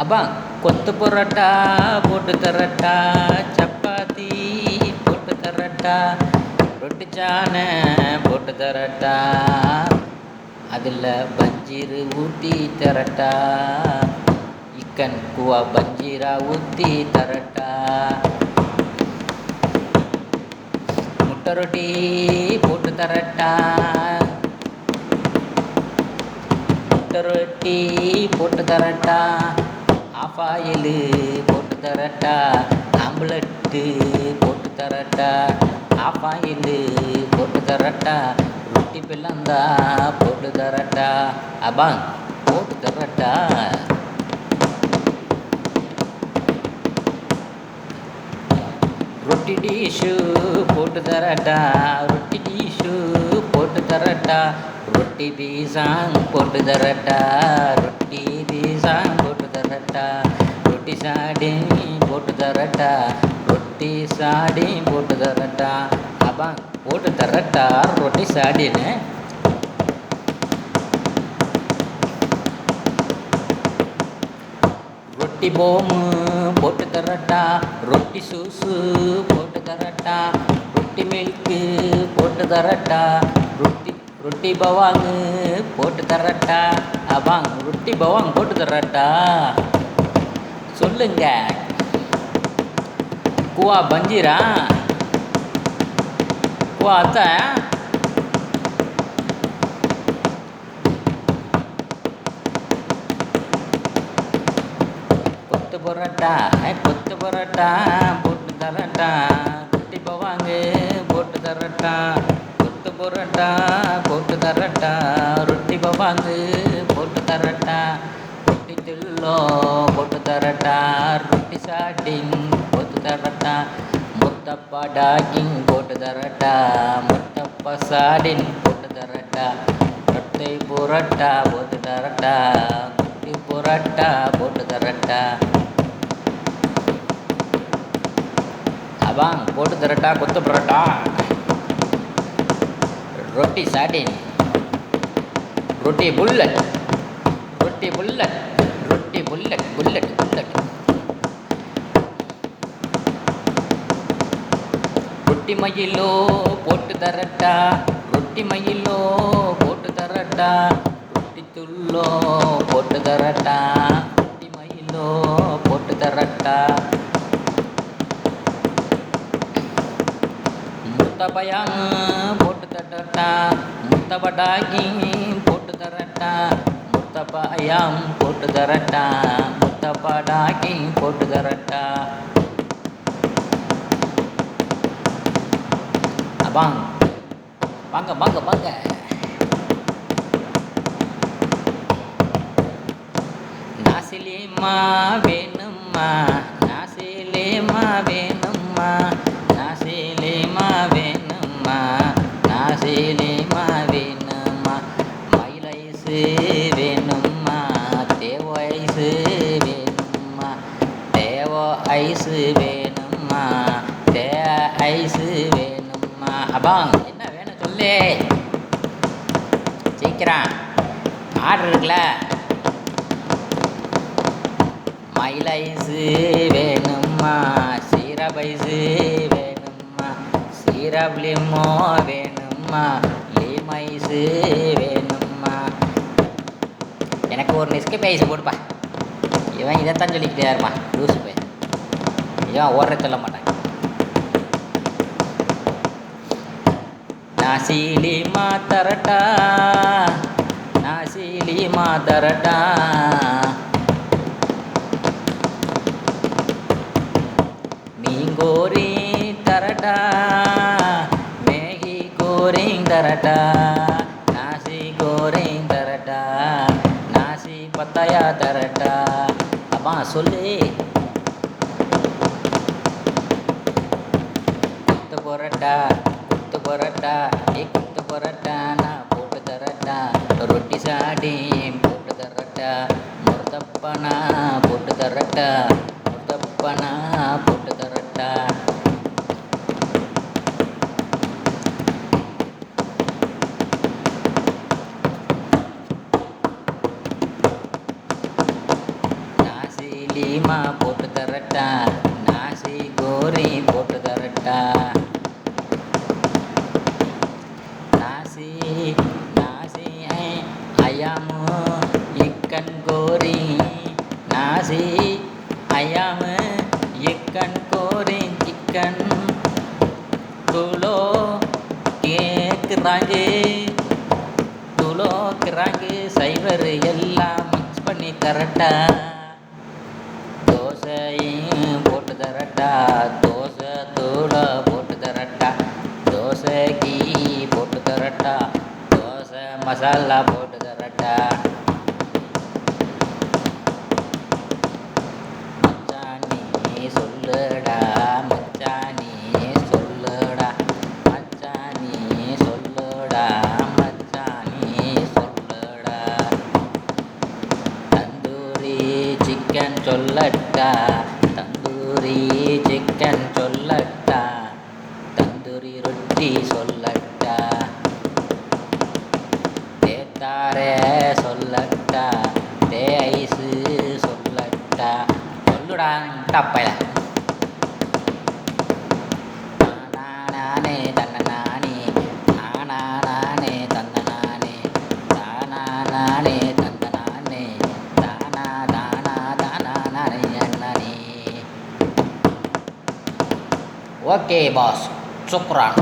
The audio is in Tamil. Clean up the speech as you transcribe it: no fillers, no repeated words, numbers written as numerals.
அப்பா கொத்து பரோட்டா போட்டு தரட்டா, சப்பாத்தி போட்டு தரட்டா, ரொட்டி சானை போட்டு தரட்டா, அதில் பஞ்சீர் ஊற்றி தரட்டா, இக்கன் குவா பஞ்சீரா ஊற்றி தரட்டா, முட்டை ரொட்டி போட்டு தரட்டா, முட்டை ரொட்டி போட்டு தரட்டா, ஆஃப் ஆயில் போட்டு தரட்டா, ஆம்புலெட்டு போட்டு தரட்டா, ஆஃப் ஆயில் போட்டு தரட்டா, ரொட்டி பிள்ளந்தா போட்டு தரட்டா, அபாங் போட்டு தரட்டா. ரொட்டி டீஷு போட்டு தரட்டா, ரொட்டி டீஷு போட்டு தரட்டா, ரொட்டி பீசாங் போட்டு தரட்டா, ரொட்டி பீசாங் போட்டு தரட்டா, ரொட்டி சாடின் போட்டு தரட்டா, ரொட்டி சாடின் போட்டு தரட்டா, அபாங் போட்டு தரட்டா ரொட்டி சாடின்னு. ரொட்டி போமு போட்டு தரட்டா, ரொட்டி சூசு போட்டு தரட்டா, ரொட்டி மில்க்கு போட்டு தரட்டா, ரொட்டி பவாங்கு போட்டு தரட்டா, அபாங் ரொட்டி பவாங் போட்டு தரட்டா. சொல்லுங்க குவா பஞ்சீரா, குவா அத்தை, கொத்து பரோட்டா கொத்து பரோட்டா போட்டு தரட்டா, ரொட்டி பவாங்கு போட்டு தரட்டா, கொத்து பரோட்டா போட்டு தரட்டா, ரொட்டி பவாங்கு போட்டு தரட்டா, ரொட்டி தில்லோ போட்டு தரட்டா, ரொட்டி சாட்டிங் போட்டு தரட்டா, முத்தப்பா டாக்கிங் போட்டு தரட்டா, முத்தப்பா சாடின் போட்டு தரட்டா, ரொட்டி புரோட்டா போட்டு தரட்டா, ரொட்டி புரோட்டா போட்டு தரட்டா, அபாங் போட்டு தரட்டா கொத்து பரோட்டா, ரொட்டி சாட்டின், ரொட்டி புல்லட், ரொட்டி புல்லட், ரொட்டி புல்லட் புல்லட் புல்லட், ரொட்டி மயிலோ போட்டு தரட்டா, ரொட்டி மயிலோ போட்டு தரட்டா, ரொட்டி துள்ளோ போட்டு தரட்டா, ரொட்டி மயிலோ போட்டு தரட்டா, முத்தப்பையாங் போட்டு தரட்டா, முத்தப்படாக்கி போட்டு தரட்டா, முத்தப்பையாம் போட்டு தரட்டா, முத்தப்படாக்கி போட்டு தரட்டா, அபாங் வாங்க வாங்க வாங்க. நாசிலிமா வேணும்மா, நாசிலிமா வேணும்மா, நாசிலிமா வேணும்மா, நாசிலிமா வேணும்மா, மயில் ஐஸு வேணும்மா, தேவ ஐஸு வேணும்மா, தேவ ஐஸு வேணும்மா, தே ஐஸு வேணும்மா, அபாங் என்ன வேணும் சொல்லு சீக்கிரம், ஆர்டர் இருக்குல்ல. மயில் ஐஸு வேணும்மா, சீரப் ஐஸு வேணும்மா, சீரப் லிமோ வேணும்மா, லீம் ஐஸு வேணும்மா, எனக்கு ஒரு நெஸ்கேஃபே ஐஸ் போடுப்பா. இவன் இதைத்தான் சொல்லிக்கிட்டே இருப்பான் லூசு போய், இவன் ஓடுற சொல்ல மாட்டான். நாசிலிமா தரட்டா, நாசிலிமா தரட்டா, மீங்கோரி தரட்டா, மேகி கோரிங் தரட்டா, நாசி கோரிங் தரட்டா, நாசி பத்தாயா தரட்டா, அப்பா சொல்லு. கொத்து பரோட்டா கொத்து பரோட்டா கொத்து பரோட்டா நான் போட்டு தரட்டா, ரொட்டி சாடி போட்டு தரட்டா, முருத்தப்பனா போட்டு தரட்டா, முருத்தப்பனா போட்டு தரட்டா, நாசி கீமா போட்டு தரட்டா, நாசி கோரி போட்டு தரட்டா, நாசி நாசி ஐயாமு இக்கன் கோரி, நாசி ஐயாமு இக்கன் கோரி சிக்கன் துளோ கேக்குறாங்க, துளோக்குறாங்க சைவர் எல்லாம் மிக்ஸ் பண்ணி தரட்டா, தோசையும் போட்டு தரட்டா, தோசை தூளை போட்டு தரட்டா, தோசை கீ போட்டு தரட்டா, தோசை மசாலா போட்டு தரட்டா, மச்சானி சொல்லுடா, மச்சானி சொல்லுடா, மச்சானி சொல்லுடா, மச்சானி சொல்லுடா, தந்தூரி சிக்கன் சொல்லட்டா, தந்தூரி சிக்கன் சொல்லட்டா, தந்தூரி ரொட்டி சொல்லட்டா, தேத்தாரே சொல்லட்டா, தே ஐஸு சொல்லட்டா, சொல்லுடா முட்டாப்பைய. நானே தன்ன நானே, நானே தந்த நானே, நானே தந்த நானே, தானா நானே. Okay boss, சுக்ரான்.